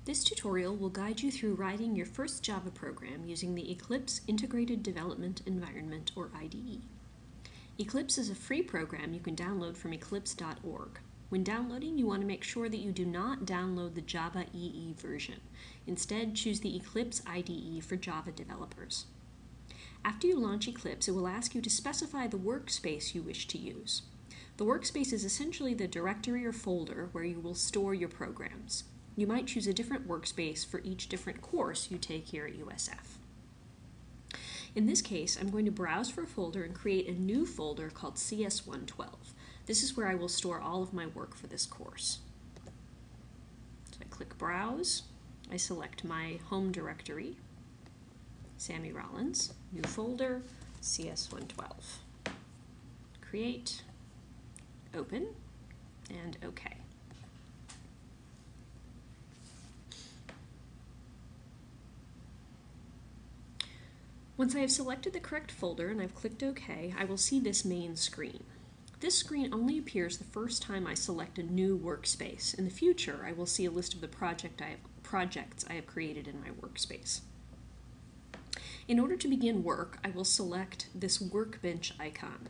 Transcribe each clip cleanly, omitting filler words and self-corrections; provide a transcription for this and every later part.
This tutorial will guide you through writing your first Java program using the Eclipse Integrated Development Environment, or IDE. Eclipse is a free program you can download from eclipse.org. When downloading, you want to make sure that you do not download the Java EE version. Instead, choose the Eclipse IDE for Java developers. After you launch Eclipse, it will ask you to specify the workspace you wish to use. The workspace is essentially the directory or folder where you will store your programs. You might choose a different workspace for each different course you take here at USF. In this case, I'm going to browse for a folder and create a new folder called CS112. This is where I will store all of my work for this course. So I click Browse, I select my home directory, Sammy Rollins, new folder, CS112. Create, open, and OK. Once I have selected the correct folder and I've clicked OK, I will see this main screen. This screen only appears the first time I select a new workspace. In the future, I will see a list of the projects I have created in my workspace. In order to begin work, I will select this workbench icon.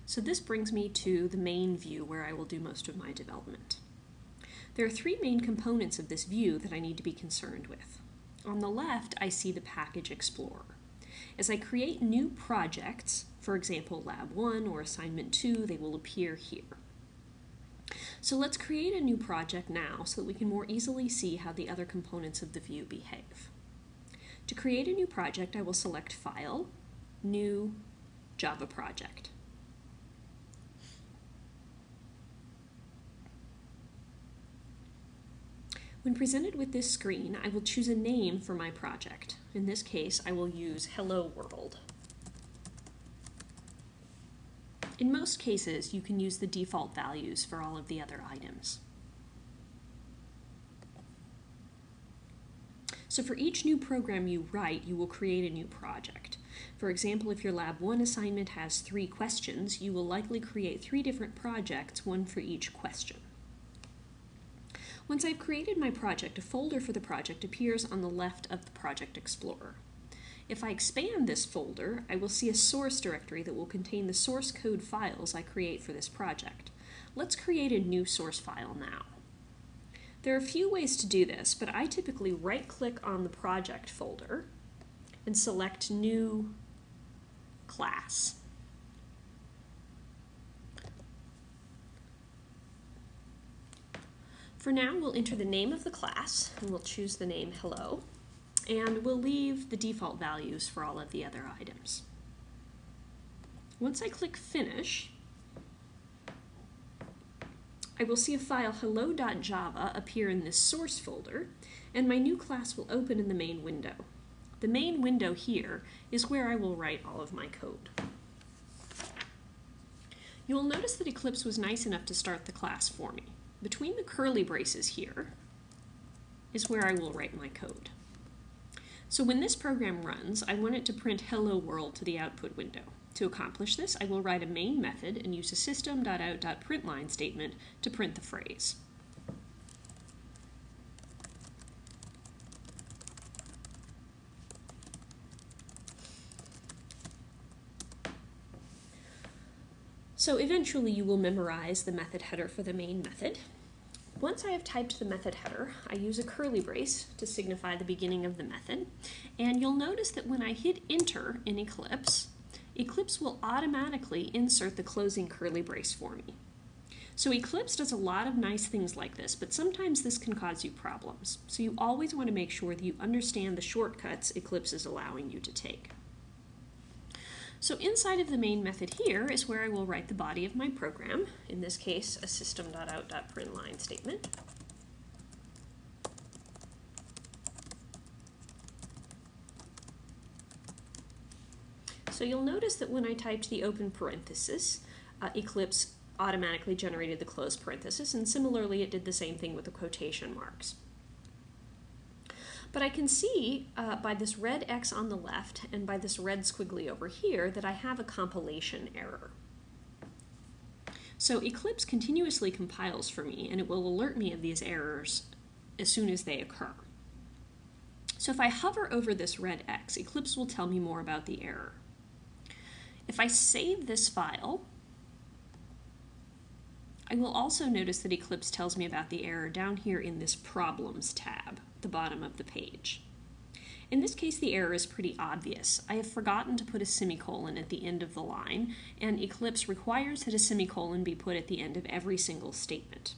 So this brings me to the main view where I will do most of my development. There are three main components of this view that I need to be concerned with. On the left, I see the Package Explorer. As I create new projects, for example, Lab 1 or Assignment 2, they will appear here. So let's create a new project now so that we can more easily see how the other components of the view behave. To create a new project, I will select File, New, Java Project. When presented with this screen, I will choose a name for my project. In this case, I will use Hello World. In most cases, you can use the default values for all of the other items. So for each new program you write, you will create a new project. For example, if your Lab 1 assignment has 3 questions, you will likely create 3 different projects, one for each question. Once I've created my project, a folder for the project appears on the left of the Project Explorer. If I expand this folder, I will see a source directory that will contain the source code files I create for this project. Let's create a new source file now. There are a few ways to do this, but I typically right-click on the project folder and select New Class. For now, we'll enter the name of the class, and we'll choose the name Hello, and we'll leave the default values for all of the other items. Once I click Finish, I will see a file hello.java appear in this source folder, and my new class will open in the main window. The main window here is where I will write all of my code. You will notice that Eclipse was nice enough to start the class for me. Between the curly braces here is where I will write my code. So when this program runs, I want it to print Hello World to the output window. To accomplish this, I will write a main method and use a system.out.println statement to print the phrase. So eventually you will memorize the method header for the main method. Once I have typed the method header, I use a curly brace to signify the beginning of the method, and you'll notice that when I hit Enter in Eclipse, Eclipse will automatically insert the closing curly brace for me. So Eclipse does a lot of nice things like this, but sometimes this can cause you problems. So you always want to make sure that you understand the shortcuts Eclipse is allowing you to take. So inside of the main method here is where I will write the body of my program, in this case a system.out.println statement. So you'll notice that when I typed the open parenthesis, Eclipse automatically generated the close parenthesis, and similarly it did the same thing with the quotation marks. But I can see by this red X on the left and by this red squiggly over here that I have a compilation error. So Eclipse continuously compiles for me, and it will alert me of these errors as soon as they occur. So if I hover over this red X, Eclipse will tell me more about the error. If I save this file, I will also notice that Eclipse tells me about the error down here in this Problems tab, the bottom of the page. In this case, the error is pretty obvious. I have forgotten to put a semicolon at the end of the line, and Eclipse requires that a semicolon be put at the end of every single statement.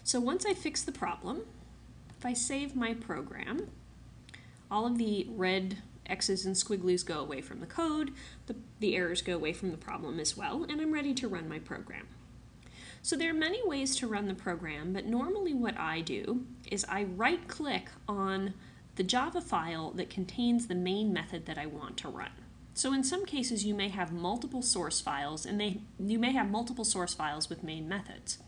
So once I fix the problem, if I save my program, all of the red X's and squigglies go away from the code, the errors go away from the problem as well, and I'm ready to run my program. So there are many ways to run the program, but normally what I do is I right-click on the Java file that contains the main method that I want to run. So in some cases you may have multiple source files, and you may have multiple source files with main methods.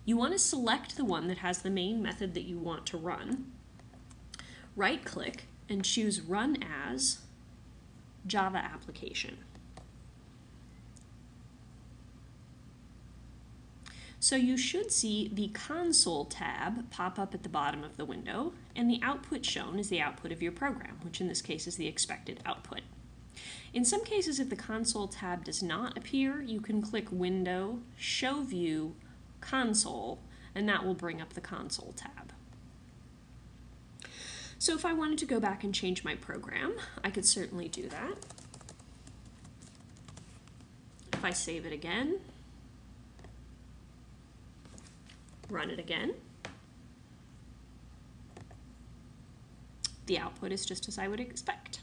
You want to select the one that has the main method that you want to run, right-click, and choose Run As Java Application. So you should see the Console tab pop up at the bottom of the window, and the output shown is the output of your program, which in this case is the expected output. In some cases, if the Console tab does not appear, you can click Window, Show View, Console, and that will bring up the Console tab. So if I wanted to go back and change my program, I could certainly do that. If I save it again, run it again, the output is just as I would expect.